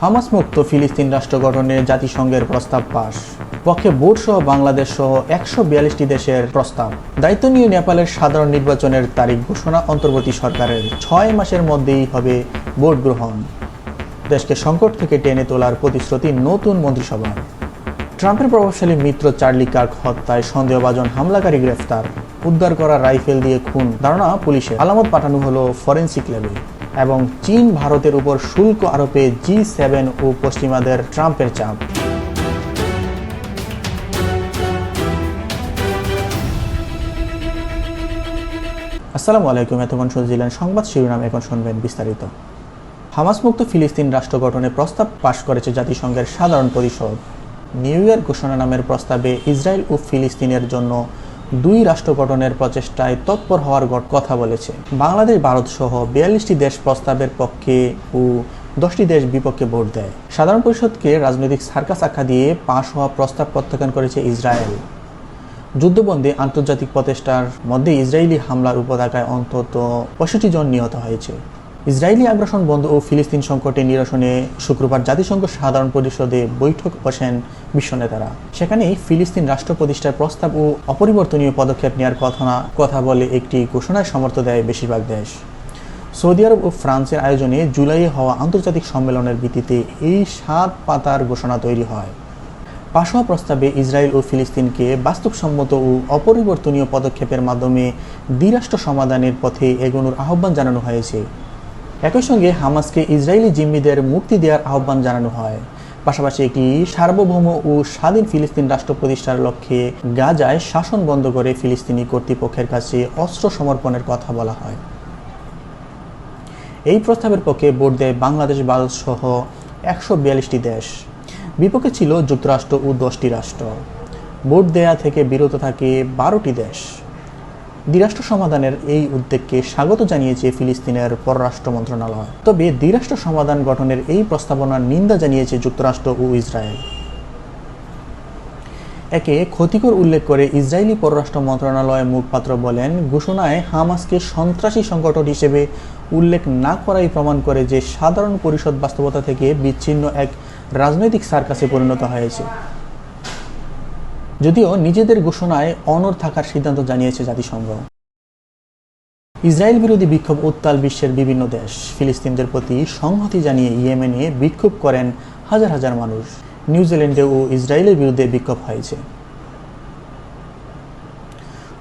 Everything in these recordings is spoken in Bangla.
হামাস মুক্ত ফিলিস্তিন রাষ্ট্র গঠনে জাতিসংঘের প্রস্তাব পাস। পক্ষে ভোট সহ বাংলাদেশ সহ 142টি দেশের প্রস্তাব। দায়িত্ব নিয়ে নেপালের সাধারণ নির্বাচনের তারিখ ঘোষণা। অন্তর্বর্তী সরকারের 6 মাসের মধ্যেই হবে ভোট গ্রহণ। দেশকে সংকট থেকে টেনে তোলার প্রতিশ্রুতি নতুন মন্ত্রিসভা। ট্রাম্পের প্রভাবশালী মিত্র চার্লি কার্ক হত্যায় সন্দেহভাজন হামলাকারী গ্রেফতার। উদ্ধার করা রাইফেল দিয়ে খুন, ধারণা পুলিশের। আলামত পাঠানো হলো ফরেন্সিক ল্যাবে। এবং চীন ভারতের উপর শুল্ক আরোপে G7 ও পশ্চিমাদের ট্রাম্পের চাপ। আসসালামু আলাইকুম। এতক্ষণ শুনছিলেন সংবাদ শিরোনাম, এখন শুনবেন বিস্তারিত। হামাস মুক্ত ফিলিস্তিন রাষ্ট্র গঠনে প্রস্তাব পাশ করেছে জাতিসংঘের সাধারণ পরিষদ। নিউ ইয়র্ক ঘোষণা নামের প্রস্তাবে ইসরায়েল ও ফিলিস্তিনের জন্য 2 রাষ্ট্র গঠনের প্রচেষ্টায় তৎপর হওয়ার কথা বলেছে। বাংলাদেশ, ভারত সহ 42টি দেশ প্রস্তাবের পক্ষে ও 10টি দেশ বিপক্ষে ভোট দেয়। সাধারণ পরিষদকে রাজনৈতিক সার্কাস আখ্যা দিয়ে পাশ হওয়া প্রস্তাব প্রত্যাখ্যান করেছে ইসরায়েল। যুদ্ধবন্দী আন্তর্জাতিক প্রচেষ্টার মধ্যে ইসরায়েলি হামলার উপত্যকায় অন্তত 65 জন নিহত হয়েছে। ইসরায়েলি আগ্রাসন বন্ধ ও ফিলিস্তিন সংকটে নিরসনে শুক্রবার জাতিসংঘ সাধারণ পরিষদে বৈঠক বসেন বিশ্ব নেতারা। সেখানেই ফিলিস্তিন রাষ্ট্র প্রতিষ্ঠার প্রস্তাব ও অপরিবর্তনীয় পদক্ষেপ নেওয়ার কথা বলে একটি ঘোষণায় সমর্থন দেয় বেশিরভাগ দেশ। সৌদি আরব ও ফ্রান্সের আয়োজনে জুলাইয়ে হওয়া আন্তর্জাতিক সম্মেলনের ভিত্তিতে এই 7 পাতার ঘোষণা তৈরি হয়। পাশ হওয়া প্রস্তাবে ইসরায়েল ও ফিলিস্তিনকে বাস্তবসম্মত ও অপরিবর্তনীয় পদক্ষেপের মাধ্যমে দ্বিরাষ্ট্র সমাধানের পথে এগোনোর আহ্বান জানানো হয়েছে। একই সঙ্গে হামাসকে ইসরায়েলি জিম্মিদের মুক্তি দেওয়ার আহ্বান জানানো হয়। পাশাপাশি একটি সার্বভৌম ও স্বাধীন ফিলিস্তিন রাষ্ট্র প্রতিষ্ঠার লক্ষ্যে গাজায় শাসন বন্ধ করে ফিলিস্তিনি কর্তৃপক্ষের কাছে অস্ত্র সমর্পণের কথা বলা হয়। এই প্রস্তাবের পক্ষে ভোট দেয় বাংলাদেশ, ভারত সহ 142টি দেশ। বিপক্ষে ছিল যুক্তরাষ্ট্র ও 10টি রাষ্ট্র। ভোট দেয়া থেকে বিরত থাকে 12টি দেশ। দ্বিরাষ্ট্র সমাধানের এই উদ্যোগকে স্বাগত জানিয়েছে ফিলিস্তিনের পররাষ্ট্র মন্ত্রণালয়। তবে দ্বিরাষ্ট্র সমাধান গঠনের এই প্রস্তাবনার নিন্দা জানিয়েছে যুক্তরাষ্ট্র ও ইসরায়েল। একে ক্ষতিকর উল্লেখ করে ইসরায়েলি পররাষ্ট্র মন্ত্রণালয়ের মুখপাত্র বলেন, ঘোষণায় হামাসকে সন্ত্রাসী সংগঠন হিসেবে উল্লেখ না করাই প্রমাণ করে যে সাধারণ পরিষদ বাস্তবতা থেকে বিচ্ছিন্ন এক রাজনৈতিক সার্কাসে পরিণত হয়েছে। যদিও নিজেদের ঘোষণায় অনড় থাকার সিদ্ধান্ত জানিয়েছে জাতিসংঘ। ইসরায়েল বিরোধী বিক্ষোভ উত্তাল বিশ্বের বিভিন্ন দেশ। ফিলিস্তিনদের প্রতি সংহতি জানিয়ে ইয়েমেনে বিক্ষোভ করেন হাজার হাজার মানুষ। নিউজিল্যান্ডে ও ইসরায়েলের বিরুদ্ধে বিক্ষোভ হয়েছে।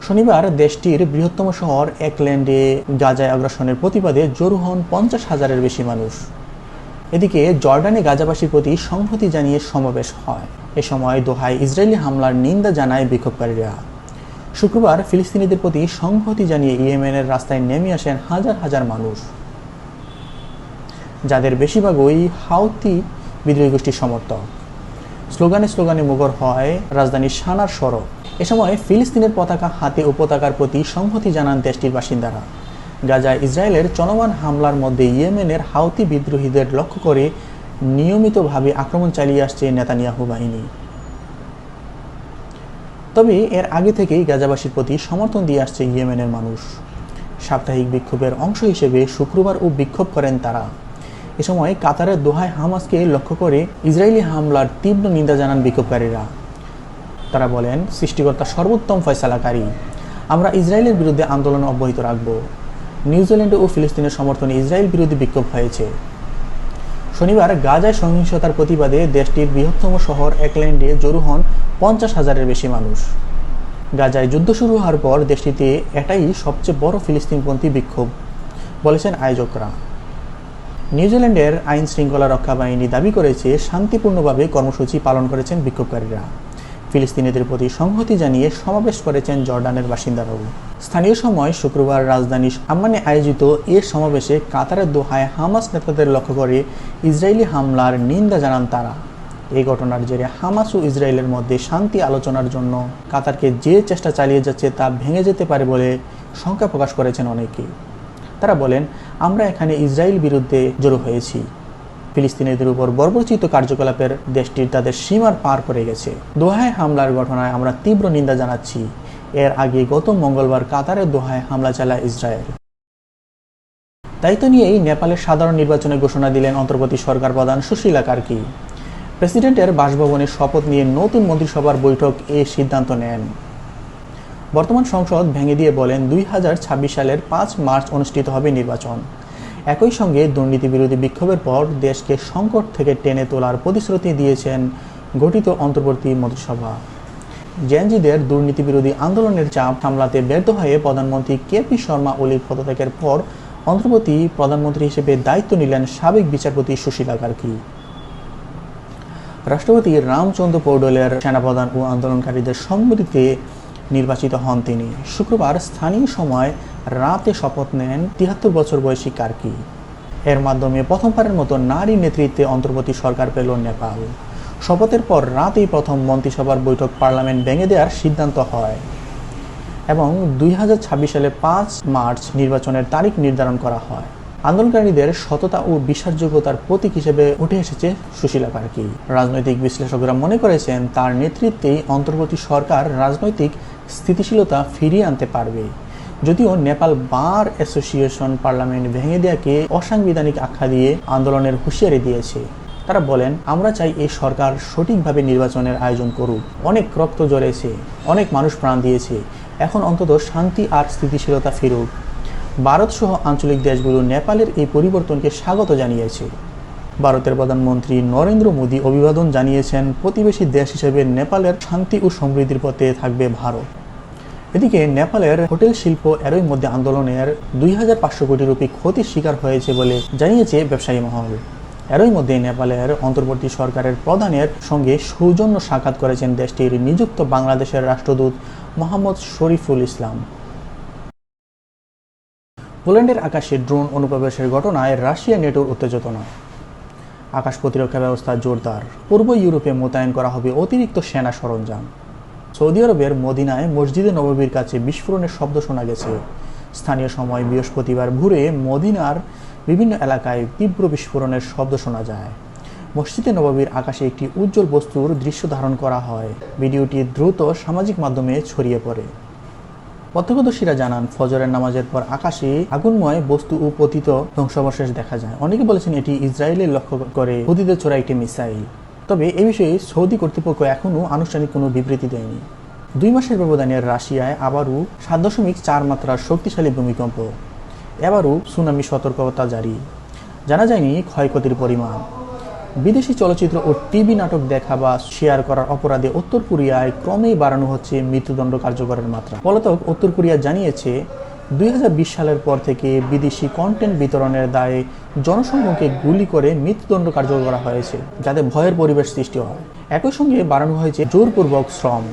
শনিবার দেশটির বৃহত্তম শহর অকল্যান্ডে গাজায় আগ্রাসনের প্রতিবাদে জড়ো হন 50,000-এর বেশি মানুষ। এদিকে জর্ডানে গাজাবাসীর প্রতি সংহতি জানিয়ে সমাবেশ হয়। এ সময় দোহায় ইসরায়েলি হামলার নিন্দা জানায় বিক্ষোভকারীরা। শুক্রবার ফিলিস্তিনিদের প্রতি সংহতি জানিয়ে ইয়েমেনের রাস্তায় নেমে আসেন হাজার হাজার মানুষ, যাদের বেশিরভাগই হাউথি বিদ্রোহী গোষ্ঠীর সমর্থক। স্লোগানে স্লোগানে মুখর হয় রাজধানী সানার সড়ক। এ সময় ফিলিস্তিনের পতাকা হাতে উপত্যকার প্রতি সংহতি জানান দেশটির বাসিন্দারা। গাজায় ইসরায়েলের চলমান হামলার মধ্যে ইয়েমেনের হাউথি বিদ্রোহীদের লক্ষ্য করে নিয়মিতভাবে আক্রমণ চালিয়ে আসছে নেতানিয়াহু বাহিনী। তবে এর আগে থেকেই গাজাবাসীর প্রতি সমর্থন দিয়ে আসছে ইয়েমেনের মানুষ। সাপ্তাহিক বিক্ষোভের অংশ হিসেবে শুক্রবারও বিক্ষোভ করেন তারা। এ সময় কাতারের দোহায় হামাসকে লক্ষ্য করে ইসরায়েলি হামলার তীব্র নিন্দা জানান বিক্ষোভকারীরা। তারা বলেন, সৃষ্টিকর্তা সর্বোত্তম ফয়সালাকারী। আমরা ইসরায়েলের বিরুদ্ধে আন্দোলন অব্যাহত রাখব। নিউজিল্যান্ড ও ফিলিস্তিনের সমর্থনে ইসরায়েল বিরোধী বিক্ষোভ হয়েছে। শনিবার গাজায় সহিংসতার প্রতিবাদে দেশটির বৃহত্তম শহর অকল্যান্ডে জড়ো হন 50,000-এর বেশি মানুষ। গাজায় যুদ্ধ শুরু হওয়ার পর দেশটিতে এটাই সবচেয়ে বড় ফিলিস্তিনপন্থী বিক্ষোভ বলেছেন আয়োজকরা। নিউজিল্যান্ডের আইন শৃঙ্খলা রক্ষা বাহিনী দাবি করেছে শান্তিপূর্ণভাবে কর্মসূচি পালন করেছেন বিক্ষোভকারীরা। ফিলিস্তিনিদের প্রতি সংহতি জানিয়ে সমাবেশ করেছেন জর্ডানের বাসিন্দারাও। স্থানীয় সময় শুক্রবার রাজধানী আম্মানে আয়োজিত এ সমাবেশে কাতারের দোহায় হামাস নেতাদের লক্ষ্য করে ইসরায়েলি হামলার নিন্দা জানান তারা। এই ঘটনার জেরে হামাস ও ইসরায়েলের মধ্যে শান্তি আলোচনার জন্য কাতারকে যে চেষ্টা চালিয়ে যাচ্ছে তা ভেঙে যেতে পারে বলে শঙ্কা প্রকাশ করেছেন অনেকেই। তারা বলেন, আমরা এখানে ইসরায়েল বিরুদ্ধে জড়ো হয়েছি। ফিলিস্তিনিদের উপর বর্বরচিত কার্যকলাপের দেশটির তাদের সীমার পার করে গেছে। দোহায় হামলার ঘটনায় আমরা তীব্র নিন্দা জানাচ্ছি। এর আগে গত মঙ্গলবার কাতারের দোহায় হামলা চালায় ইসরায়েল। দায়িত্ব নিয়েই নেপালের সাধারণ নির্বাচনে ঘোষণা দিলেন অন্তর্বর্তী সরকার প্রধান সুশীলা কার্কি। প্রেসিডেন্টের বাসভবনে শপথ নিয়ে নতুন মন্ত্রিসভার বৈঠক এ সিদ্ধান্ত নেন। বর্তমান সংসদ ভেঙে দিয়ে বলেন 2026 সালের 5 মার্চ অনুষ্ঠিত হবে নির্বাচন। একই সঙ্গে দুর্নীতি বিরোধী বিক্ষোভের পর দেশকে সংকট থেকে টেনে তোলার প্রতিশ্রুতি দিয়েছেন গঠিত অন্তর্বর্তী মন্ত্রিসভা। জেএনজিদের দুর্নীতি বিরোধী আন্দোলনের চাপ সামলাতে ব্যর্থ হয়ে প্রধানমন্ত্রী কেপি শর্মা ওলির পদত্যাগের পর অন্তর্বর্তী প্রধানমন্ত্রী হিসেবে দায়িত্ব নিলেন সাবেক বিচারপতি সুশীলা কার্কি। রাষ্ট্রপতি রামচন্দ্র পৌডেলের সেনাপ্রধান ও আন্দোলনকারীদের সম্মতিতে নির্বাচিত হন তিনি। শুক্রবার স্থানীয় সময় রাতে শপথ নেন 73 বছর বয়সী কার্কি। এর মাধ্যমে প্রথমবারের মতো নারী নেতৃত্বে অন্তর্বর্তী সরকার পেল নেপাল। শপথের পর রাতেই প্রথম মন্ত্রিসভার বৈঠক পার্লামেন্ট ভেঙে দেওয়ার সিদ্ধান্ত হয় এবং 2026 সালে 5 মার্চ নির্বাচনের তারিখ নির্ধারণ করা হয়। আন্দোলনকারীদের সততা ও বিশ্বাসযোগ্যতার প্রতীক হিসেবে উঠে এসেছে সুশীলা কার্কি। রাজনৈতিক বিশ্লেষকরা মনে করেছেন তার নেতৃত্বেই অন্তর্বর্তী সরকার রাজনৈতিক স্থিতিশীলতা ফিরিয়ে আনতে পারবে। যদিও নেপাল বার অ্যাসোসিয়েশন পার্লামেন্ট ভেঙে দেওয়াকে অসাংবিধানিক আখ্যা দিয়ে আন্দোলনের হুঁশিয়ারি দিয়েছে। তারা বলেন, আমরা চাই এই সরকার সঠিকভাবে নির্বাচনের আয়োজন করুক। অনেক রক্ত ঝরেছে, অনেক মানুষ প্রাণ দিয়েছে, এখন অন্তত শান্তি আর স্থিতিশীলতা ফিরুক। ভারত সহ আঞ্চলিক দেশগুলো নেপালের এই পরিবর্তনকে স্বাগত জানিয়েছে। ভারতের প্রধানমন্ত্রী নরেন্দ্র মোদী অভিবাদন জানিয়েছেন, প্রতিবেশী দেশ হিসেবে নেপালের শান্তি ও সমৃদ্ধির পথে থাকবে ভারত। এদিকে নেপালের হোটেল শিল্প এরই মধ্যে আন্দোলনের 2500 কোটি রুপি ক্ষতির শিকার হয়েছে বলে জানিয়েছে ব্যবসায়ী মহল। এরই মধ্যে নেপালের অন্তর্বর্তী সরকারের প্রধানের সঙ্গে সৌজন্য সাক্ষাৎ করেছেন দেশটির নিযুক্ত বাংলাদেশের রাষ্ট্রদূত মোহাম্মদ শরীফুল ইসলাম। পোল্যান্ডের আকাশে ড্রোন অনুপ্রবেশের ঘটনায় রাশিয়া নেটোর উত্তেজনা। আকাশ প্রতিরক্ষা ব্যবস্থা জোরদার। পূর্ব ইউরোপে মোতায়েন করা হবে অতিরিক্ত সেনা সরঞ্জাম। সৌদি আরবের মদিনায় মসজিদে নববীর কাছে বিস্ফোরণের শব্দ শোনা গেছে। স্থানীয় সময় বৃহস্পতিবার ভোরে মদিনার বিভিন্ন এলাকায় তীব্র বিস্ফোরণের শব্দ শোনা যায়। মসজিদে নববীর আকাশে একটি উজ্জ্বল বস্তুর দৃশ্য ধারণ করা হয়। ভিডিওটি দ্রুত সামাজিক মাধ্যমে ছড়িয়ে পড়ে। প্রত্যক্ষদর্শীরা জানান, ফজরের নামাজের পর আকাশে আগুনময় বস্তু ও পতিত ধ্বংসাবশেষ দেখা যায়। অনেকে বলেছেন এটি ইসরায়েলের লক্ষ্য করে হুতিদের ছোড়া একটি মিসাইল। তবে এ বিষয়ে সৌদি কর্তৃপক্ষ এখনও আনুষ্ঠানিক কোনো বিবৃতি দেয়নি। 2 মাসের ব্যবধানে রাশিয়ায় আবারও 7.4 মাত্রার শক্তিশালী ভূমিকম্প। এবারও সুনামি সতর্কতা জারি। জানা যায়নি ক্ষয়ক্ষতির পরিমাণ। বিদেশি চলচ্চিত্র ও টিভি নাটক দেখা বা শেয়ার করার অপরাধে উত্তর কোরিয়ায় ক্রমেই বাড়ানো হচ্ছে মৃত্যুদণ্ড কার্যকরের মাত্রা। পলাতক উত্তর কোরিয়া জানিয়েছে, 2020 সালের পর থেকে বিদেশি কন্টেন্ট বিতরণের দায়ে জনসমূহকে গুলি করে মৃত্যুদণ্ড কার্যকর করা হয়েছে, যাতে ভয়ের পরিবেশ সৃষ্টি হয়। একই সঙ্গে বাড়ানো হয়েছে জোরপূর্বক শ্রম।